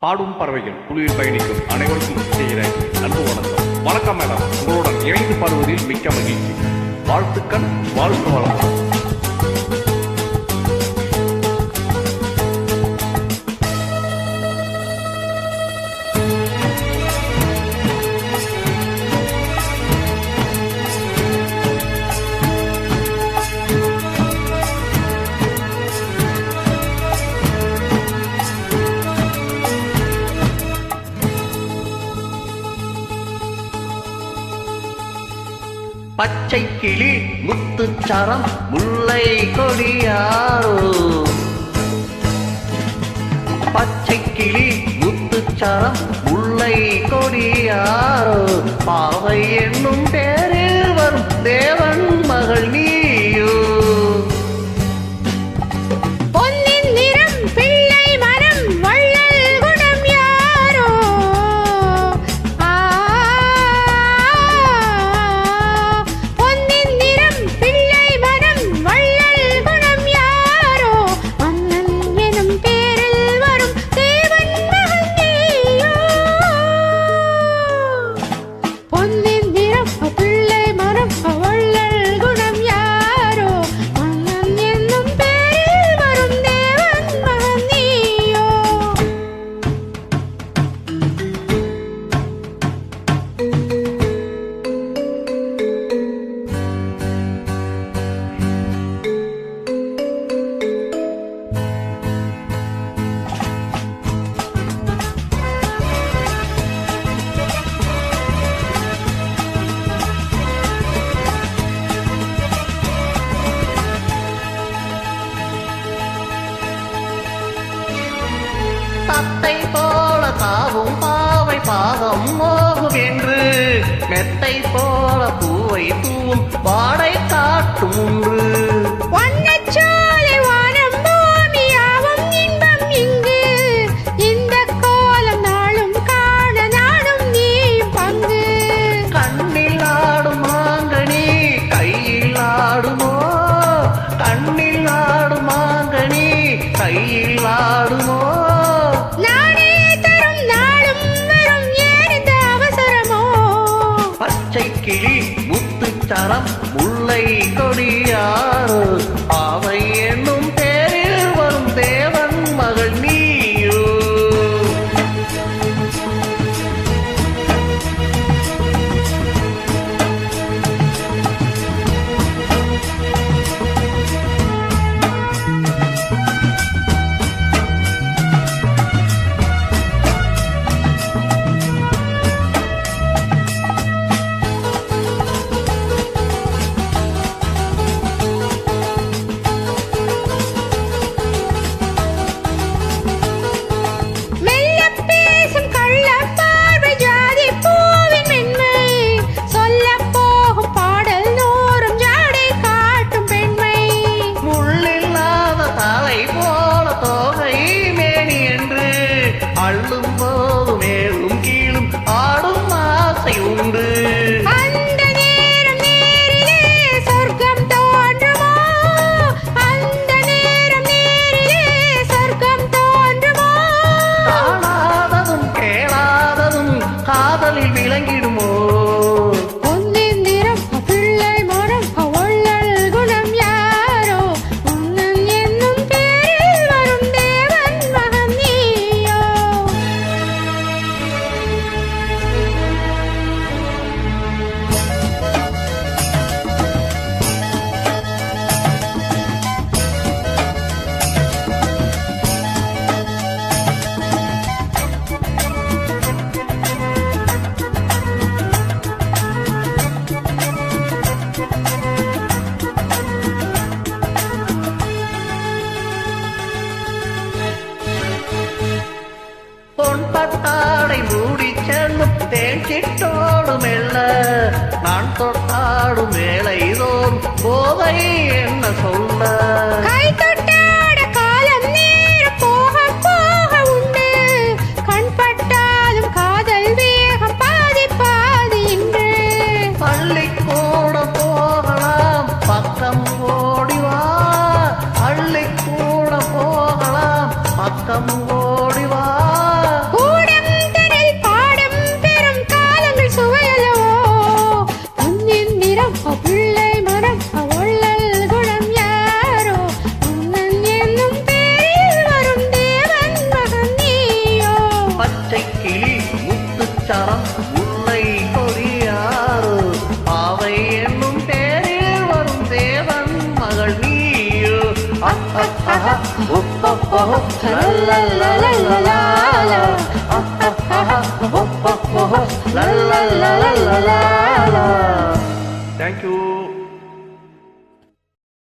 பாடும் பறவைகள் குழுவில் பயணிக்கும் அனைவருக்கும் செய்கிற அன்பு வணக்கம். வணக்கம் மேடம், உங்களுடன் இணைந்து பாடுவதில் மிக்க மகிழ்ச்சி. வாழ்த்துக்கள், வாழ்த்து வளம். பச்சை கிளி முத்துச்சரம் முல்லை கொடியாரோ, பச்சை கிளி முத்துச்சரம் முல்லை கொடியாரோ, பாவை என்னும் பேரில் வரும் தேவன் மகள் நீயோ. தத்தை போல தாவும் பாவை பாதம் மோகும் என்று, மெத்தை போல பூவை தூவும் பாடை காட்டும் உண்டு. கண்ணில் ஆடும் மாங்கனி கையில் ஆடுமோ, கண்ணில் ஆடும் மாங்கனி கையில் ஆடுமோ. பச்சை கிளி முத்துச்சரம் முல்லை கொடியாரோ, பாவை என்னும் பேரில் வரும் தேவன் மகள் நீயோ. அள்ளும் போது மேலும் கீழும் ஆடும் ஆசை உண்டு. அந்த நேரம் நேரிலே சொர்க்கம் தோன்றுமோ, அந்த நேரம் நேரிலே சொர்க்கம் தோன்றுமோ. காணாததும் கேளாததும் காதலில் விளங்கிடுமோ. பொன்பட்டாடை மூடி செல்லும் தேன் சிட்டோடு மெல்ல, நான் தொட்டாடும் வேலை தோறும் போதை என்ன சொல்ல. கை தொட்டாட காலம் நேரம் போக போக உண்டு, கண் பட்டாலும் காதல் வேகம் பாதி பாதி இன்று. பள்ளிக்கூட போகலாம் பக்கம் ஓடிவா, பள்ளிக்கூட போகலாம் பக்கம் ஓடிவா. la la la la.